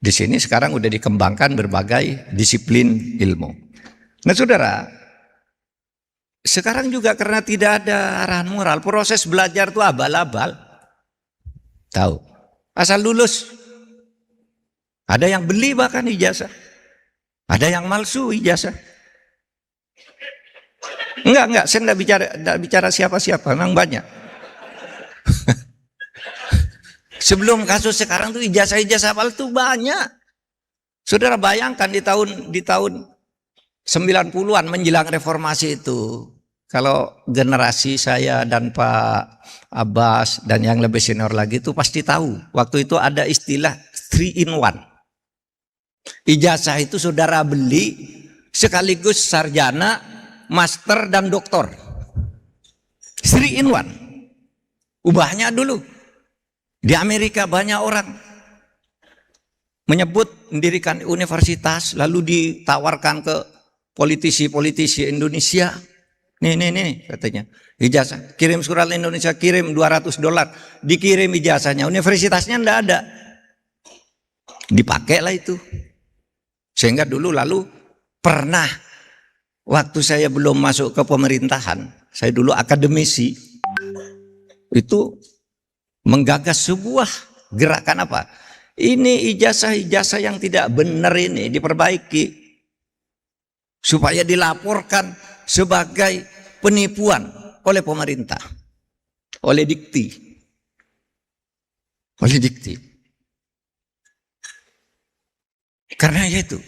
Di sini sekarang udah dikembangkan berbagai disiplin ilmu. Nah saudara, sekarang juga karena tidak ada arahan moral, proses belajar itu abal-abal. Tahu, asal lulus. Ada yang beli bahkan ijazah. Ada yang palsu ijazah. Enggak, saya enggak bicara siapa-siapa, memang banyak. Sebelum kasus sekarang tuh ijazah-ijazah palsu banyak. Saudara bayangkan di tahun 90-an menjelang reformasi itu, kalau generasi saya dan Pak Abbas dan yang lebih senior lagi itu pasti tahu. Waktu itu ada istilah 3 in 1. Ijazah itu saudara beli sekaligus sarjana, master dan doktor. 3 in 1. Ubahnya dulu. Di Amerika banyak orang menyebut mendirikan universitas lalu ditawarkan ke politisi-politisi Indonesia. Nih katanya ijazah, kirim surat Indonesia, kirim $200, dikirim ijazahnya, universitasnya enggak ada. Dipakailah itu. Sehingga dulu lalu pernah waktu saya belum masuk ke pemerintahan, saya dulu akademisi, itu menggagas sebuah gerakan apa? Ini ijazah-ijazah yang tidak benar ini diperbaiki supaya dilaporkan sebagai penipuan oleh pemerintah, oleh dikti. Karena itu,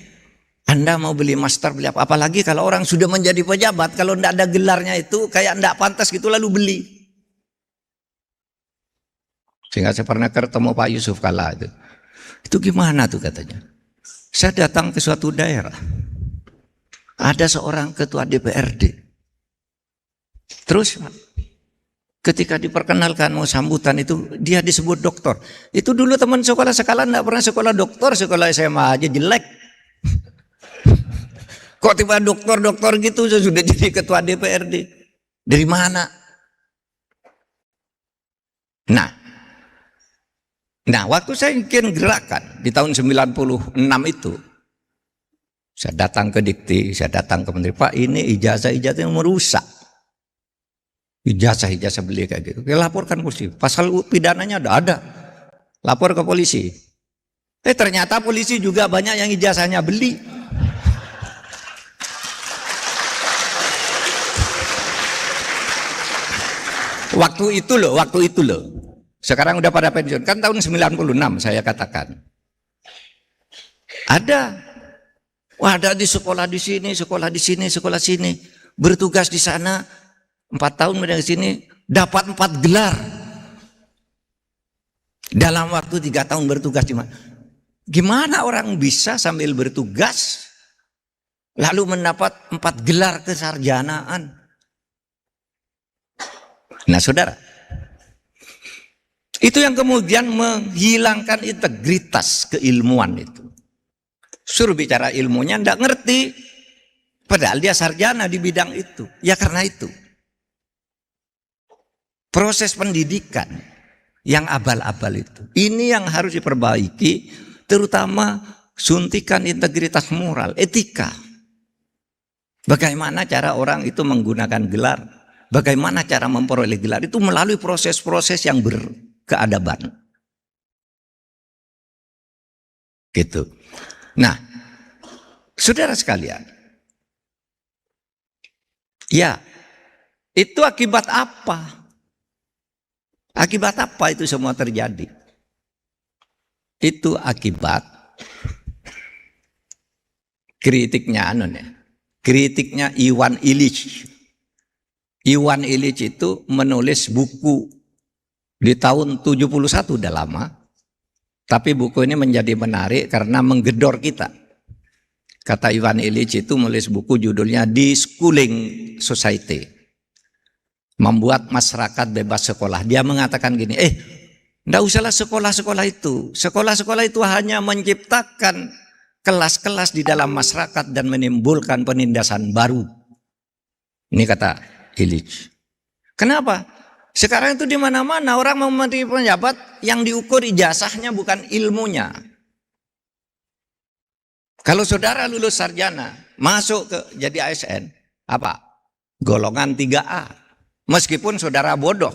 Anda mau beli master, beli apa? Apalagi kalau orang sudah menjadi pejabat, kalau tidak ada gelarnya itu kayak tidak pantas gitu lalu beli. Sehingga saya pernah ketemu Pak Yusuf Kala itu. Itu gimana tuh katanya. Saya datang ke suatu daerah. Ada seorang ketua DPRD. Terus ketika diperkenalkan mau sambutan itu dia disebut doktor. Itu dulu teman sekolah sekalian enggak pernah sekolah doktor, sekolah SMA aja jelek. Kok tiba doktor gitu sudah jadi ketua DPRD. Dari mana? Nah, waktu saya bikin gerakan di tahun 96 itu, saya datang ke Dikti, saya datang ke Menteri, Pak ini ijazah-ijazah yang merusak. Ijazah beli kayak gitu. Kita laporkan polisi, pasal pidananya ada. Lapor ke polisi. Ternyata polisi juga banyak yang ijazahnya beli. Waktu itu loh. Sekarang udah pada pensiun. Kan tahun 96 saya katakan. Ada di sekolah di sini, sekolah di sini, sekolah sini. Bertugas di sana 4 tahun di sini dapat 4 gelar. Dalam waktu 3 tahun bertugas di mana? Gimana orang bisa sambil bertugas lalu mendapat 4 gelar kesarjanaan? Nah, saudara, itu yang kemudian menghilangkan integritas keilmuan itu. Suruh bicara ilmunya enggak ngerti. Padahal dia sarjana di bidang itu. Ya karena itu. Proses pendidikan yang abal-abal itu. Ini yang harus diperbaiki, terutama suntikan integritas moral, etika. Bagaimana cara orang itu menggunakan gelar? Bagaimana cara memperoleh gelar? Itu melalui proses-proses yang berkeadaban. Gitu. Nah, saudara sekalian, ya, itu akibat apa? Akibat apa itu semua terjadi? Itu akibat kritiknya Iwan Illich. Iwan Illich itu menulis buku di tahun 71, udah lama. Tapi buku ini menjadi menarik karena menggedor kita. Kata Iwan Illich itu menulis buku judulnya Deschooling Society. Membuat masyarakat bebas sekolah. Dia mengatakan gini, enggak usahlah sekolah-sekolah itu. Sekolah-sekolah itu hanya menciptakan kelas-kelas di dalam masyarakat dan menimbulkan penindasan baru. Ini kata Illich. Kenapa? Sekarang itu di mana-mana orang mau menjadi pejabat yang diukur ijazahnya bukan ilmunya. Kalau saudara lulus sarjana, masuk ke jadi ASN, apa? Golongan 3A. Meskipun saudara bodoh.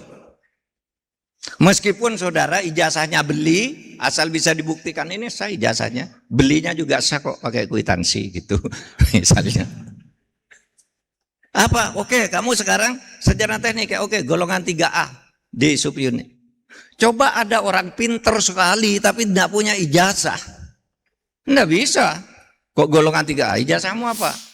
Meskipun saudara ijazahnya beli, asal bisa dibuktikan ini saya ijazahnya. Belinya juga sah kok pakai kwitansi gitu. Misalnya. Apa? Oke, kamu sekarang sarjana teknik ya. Oke, golongan 3A di Subunit. Coba ada orang pinter sekali tapi tidak punya ijazah. Tidak bisa. Kok golongan 3A? Ijazahmu apa?